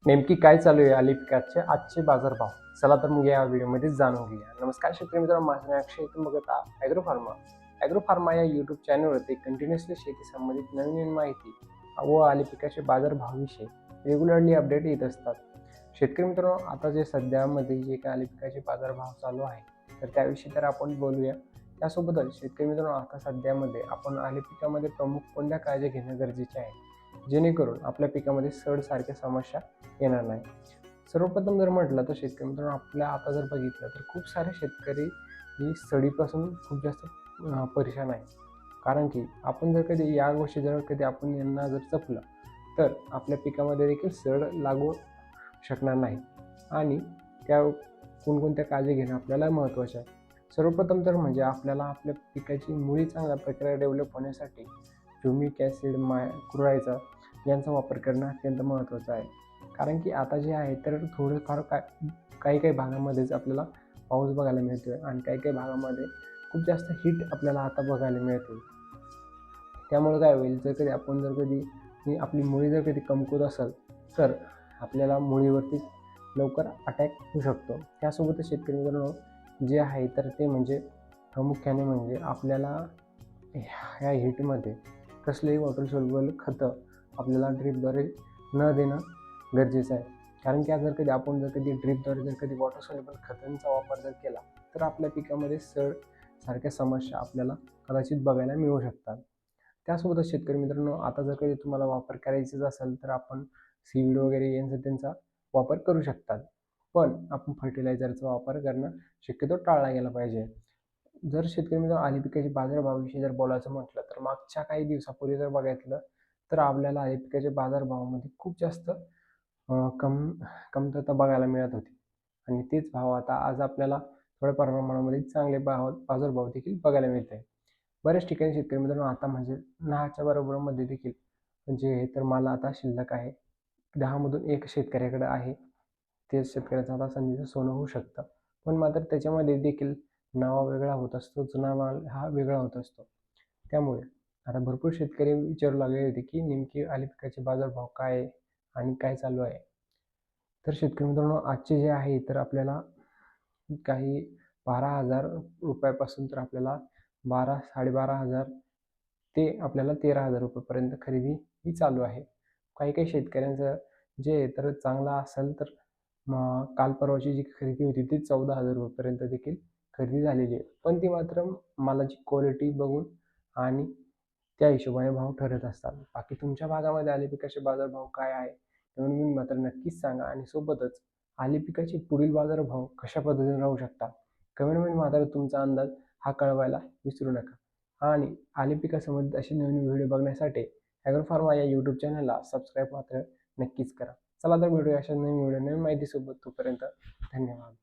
नेमकी काय चालू आहे आली पिकाचे आजचे बाजारभाव. चला तर मग या व्हिडिओमध्ये जाणून घेऊया. नमस्कार शेतकरी मित्रांनो, माझं नाव अक्षय. तुम्ही बघत आहात ॲग्रो फार्मा या यूट्यूब चॅनलवरती कंटिन्युअसली शेती संबंधित नवीन नवीन माहिती व आली पिकाचे बाजारभावाविषयी रेग्युलरली अपडेट येत असतात. शेतकरी मित्रांनो, आता जे सध्यामध्ये जे काही आली पिकाचे बाजारभाव चालू आहे तर त्याविषयी तर आपण बोलूया. त्यासोबतच शेतकरी मित्रांनो, आता सध्यामध्ये आपण आली पिकामध्ये प्रमुख कोणत्या काळजी घेणं गरजेचे आहे, जेणेकरून आपल्या पिकामध्ये सड सारख्या समस्या येणार नाही. सर्वप्रथम जर म्हटलं तर शेतकरी मित्रांनो, आपल्या आता जर बघितलं तर खूप सारे शेतकरी ही सडीपासून खूप जास्त परेशान आहे. कारण की आपण जर कधी या गोष्टी जर कधी आपण यांना जर जपलं तर आपल्या पिकामध्ये देखील सड लागू शकणार नाही. आणि त्या कोणकोणत्या काळजी घेणं आपल्याला महत्त्वाचं आहे. सर्वप्रथम तर म्हणजे आपल्याला आपल्या पिकाची मुळी चांगल्या प्रकारे डेव्हलप होण्यासाठी ह्युमिक ॲसिड, क्लोरायझा यांचा वापर करणं अत्यंत महत्त्वाचं आहे. कारण की आता जे आहे तर थोडंफार काही काही भागामध्येच आपल्याला पाऊस बघायला मिळतोय आणि काही काही भागामध्ये खूप जास्त हीट आपल्याला आता बघायला मिळते. त्यामुळे काय होईल, जर कधी आपली मुळी जर कधी कमकुवत असेल तर आपल्याला मुळीवरती लवकर अटॅक होऊ शकतो. त्यासोबतच शेतकरी मित्रांनो, जे आहे तर ते म्हणजे प्रामुख्याने म्हणजे आपल्याला ह्या हीटमध्ये कसलेही वॉटर सोल्युबल खतं आपल्याला ड्रीपद्वारे न देणं गरजेचं आहे. कारण की जर कधी ड्रीपद्वारे जर कधी वॉटर सोल्युबल खतांचा वापर जर केला तर आपल्या पिकामध्ये सड सारख्या समस्या आपल्याला कदाचित बघायला मिळू शकतात. त्यासोबतच शेतकरी मित्रांनो, आता जर कधी तुम्हाला वापर करायचाच असेल तर आपण सीड वगैरे त्यांचा वापर करू शकतात. पण आपण फर्टिलायझरचा वापर करणं शक्यतो टाळला गेला पाहिजे. जर शेतकरी मित्रांनो, आली पिकाच्या बाजारभावाविषयी जर बोलायचं म्हटलं तर मागच्या काही दिवसापूर्वी जर बघितलं तर आपल्याला आली पिकाच्या बाजारभावामध्ये खूप जास्त कमतरता बघायला मिळत होती. आणि तेच भाव आता आज आपल्याला थोड्या प्रमाणामध्ये चांगले बाजारभाव देखील बघायला मिळत आहे. बऱ्याच ठिकाणी शेतकरी मित्रांनो, आता म्हणजे 10च्या बरोबरमध्ये देखील जे आहे तर माल आता शिल्लक आहे. 10मधून 1 शेतकऱ्याकडे आहे. ते शेतकऱ्याचं आता संधीचं सोनं होऊ शकतं. पण मात्र त्याच्यामध्ये देखील नवा वेगळा होत असतो, जुना माल हा वेगळा होत असतो. त्यामुळे आता भरपूर शेतकरी विचारू लागले होते की नेमकी आली पिकाचे बाजारभाव काय आहे आणि काय चालू आहे. तर शेतकरी मित्रांनो, आजचे जे आहे तर आपल्याला काही 12,000 रुपयापासून तर आपल्याला 12,000-12,500 ते आपल्याला 13,000 रुपयेपर्यंत खरेदी ही चालू आहे. काही काही शेतकऱ्यांचं जे तर चांगला असेल तर काल परवाची जी खरेदी होती ती 14,000 रुपयेपर्यंत देखील खरेदी झालेली आहे. पण ती मात्र मालाची क्वालिटी बघून आणि त्या हिशोबाने भाव ठरत असतात. बाकी तुमच्या भागामध्ये आली पिकाचे बाजारभाव काय आहे ते तुम्ही मात्र नक्कीच सांगा. आणि सोबतच आली पिकाचे पुढील बाजारभाव कशा पद्धतीने राहू शकतात, कमेंटमध्ये मात्र तुमचा अंदाज हा कळवायला विसरू नका. आणि आली पिकासंबंधित असे नवीन व्हिडिओ बघण्यासाठी ॲग्रोफार्मा या यूट्यूब चॅनलला सबस्क्राईब मात्र नक्कीच करा. चला तर भेटूया अशा नवीन व्हिडिओ नवीन माहितीसोबत. तोपर्यंत धन्यवाद.